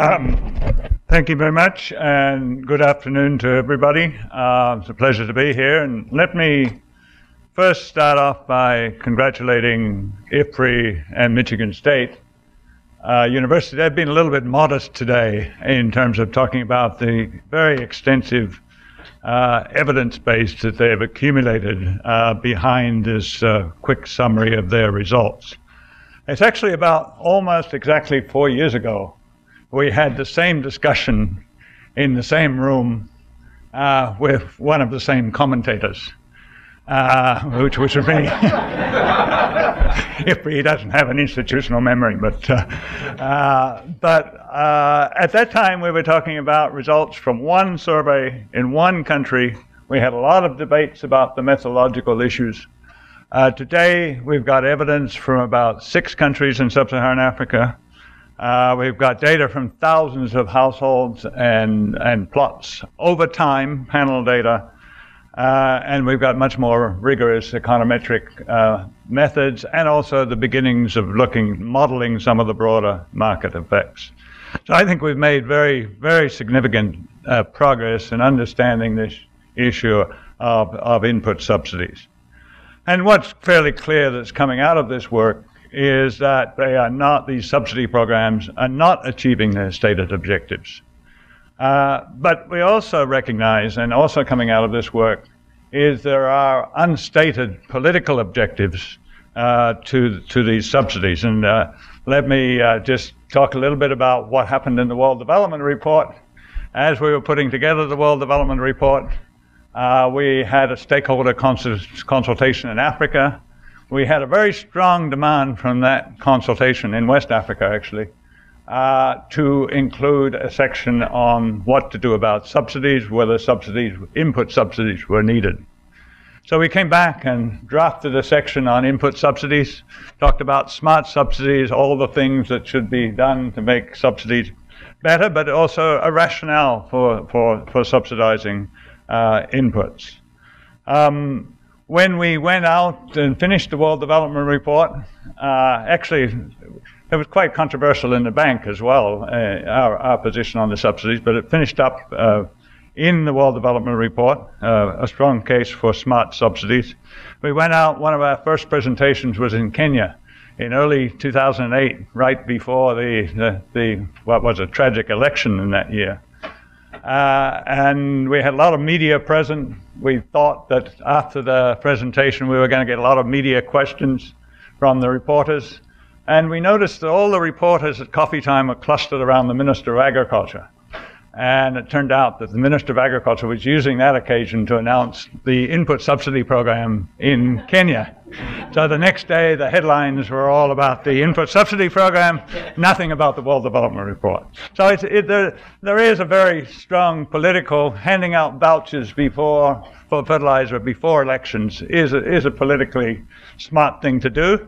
Thank you very much, and good afternoon to everybody. It's a pleasure to be here, and let me first start off by congratulating IFPRI and Michigan State University. They've been a little bit modest today in terms of talking about the very extensive evidence base that they've accumulated behind this quick summary of their results. It's actually about almost exactly 4 years ago we had the same discussion in the same room with one of the same commentators, which was me. He doesn't have an institutional memory, but at that time we were talking about results from one survey in one country. We had a lot of debates about the methodological issues. Today we've got evidence from about 6 countries in sub-Saharan Africa. We've got data from thousands of households and plots over time, panel data, and we've got much more rigorous econometric methods, and also the beginnings of modeling some of the broader market effects. So I think we've made very, very significant progress in understanding this issue of input subsidies. And what's fairly clear that's coming out of this work is that these subsidy programs are not achieving their stated objectives. But we also recognize, and also coming out of this work, is there are unstated political objectives to these subsidies. And let me just talk a little bit about what happened in the World Development Report. As we were putting together the World Development Report, we had a stakeholder consultation in Africa. We had a very strong demand from that consultation in West Africa, actually, to include a section on what to do about subsidies, whether input subsidies were needed. So we came back and drafted a section on input subsidies, talked about smart subsidies, all the things that should be done to make subsidies better, but also a rationale for subsidizing inputs. When we went out and finished the World Development Report, actually it was quite controversial in the bank as well, our position on the subsidies, but it finished up in the World Development Report, a strong case for smart subsidies. We went out, one of our first presentations was in Kenya in early 2008, right before what was a tragic election in that year. And we had a lot of media present. We thought that after the presentation we were going to get a lot of media questions from the reporters. And we noticed that all the reporters at coffee time were clustered around the Minister of Agriculture. And it turned out that the Minister of Agriculture was using that occasion to announce the input subsidy program in Kenya. So the next day the headlines were all about the input subsidy program, nothing about the World Development Report. So there is a very strong political handing out vouchers for fertilizer before elections is a politically smart thing to do.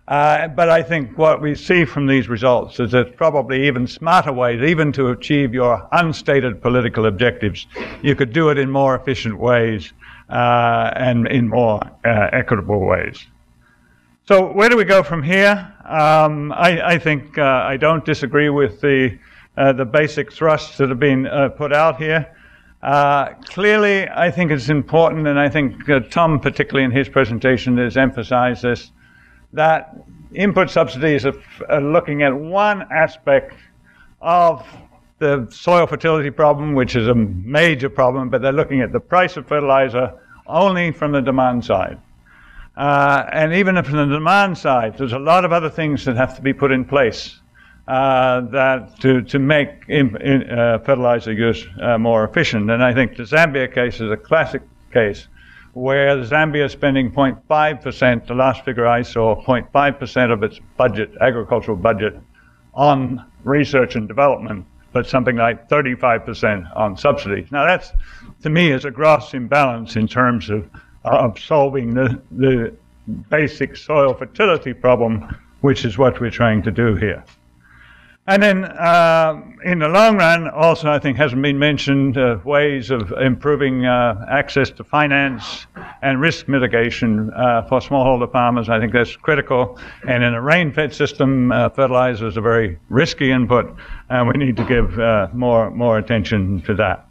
But I think what we see from these results is there's probably even smarter ways, even to achieve your unstated political objectives. You could do it in more efficient ways and in more equitable ways. So where do we go from here? I think I don't disagree with the basic thrusts that have been put out here. Clearly, I think it's important, and I think Tom, particularly in his presentation, has emphasized this, that input subsidies are looking at one aspect of the soil fertility problem, which is a major problem, but they're looking at the price of fertilizer only from the demand side. And even from the demand side, there's a lot of other things that have to be put in place to make fertilizer use more efficient. And I think the Zambia case is a classic case where Zambia is spending 0.5%, the last figure I saw, 0.5% of its budget, agricultural budget, on research and development, but something like 35% on subsidies. Now that's, to me, is a gross imbalance in terms of solving the basic soil fertility problem, which is what we're trying to do here. And then in the long run, also I think hasn't been mentioned, ways of improving access to finance and risk mitigation for smallholder farmers. I think that's critical. And in a rain-fed system, fertilizer is a very risky input, and we need to give more attention to that.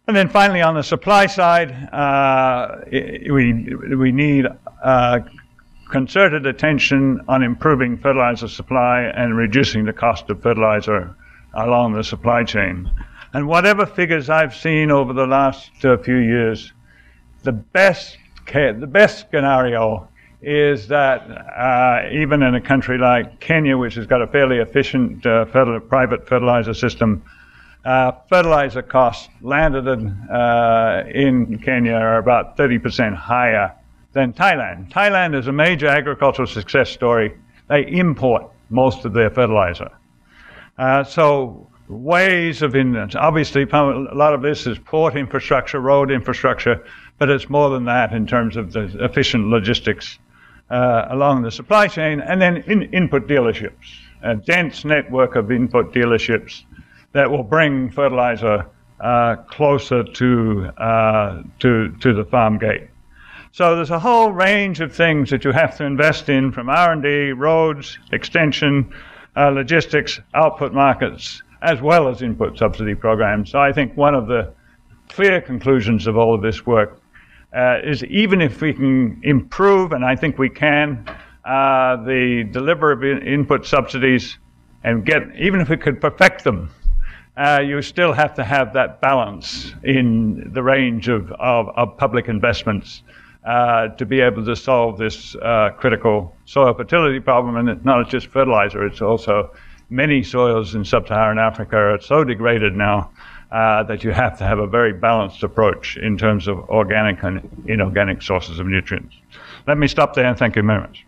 And then finally, on the supply side, we need concerted attention on improving fertilizer supply and reducing the cost of fertilizer along the supply chain. And whatever figures I've seen over the last few years, the best scenario is that even in a country like Kenya, which has got a fairly efficient private fertilizer system, fertilizer costs landed in Kenya are about 30% higher than Thailand. Thailand is a major agricultural success story. They import most of their fertilizer. So ways of obviously a lot of this is port infrastructure, road infrastructure, but it's more than that in terms of the efficient logistics along the supply chain, and then input dealerships, a dense network of input dealerships that will bring fertilizer closer to the farm gate. So there's a whole range of things that you have to invest in, from R&D, roads, extension, logistics, output markets, as well as input subsidy programs. So I think one of the clear conclusions of all of this work is even if we can improve, and I think we can, the delivery of input subsidies and even if we could perfect them, you still have to have that balance in the range of public investments to be able to solve this critical soil fertility problem. And it's not just fertilizer, it's also many soils in sub-Saharan Africa are so degraded now that you have to have a very balanced approach in terms of organic and inorganic sources of nutrients. Let me stop there and thank you very much.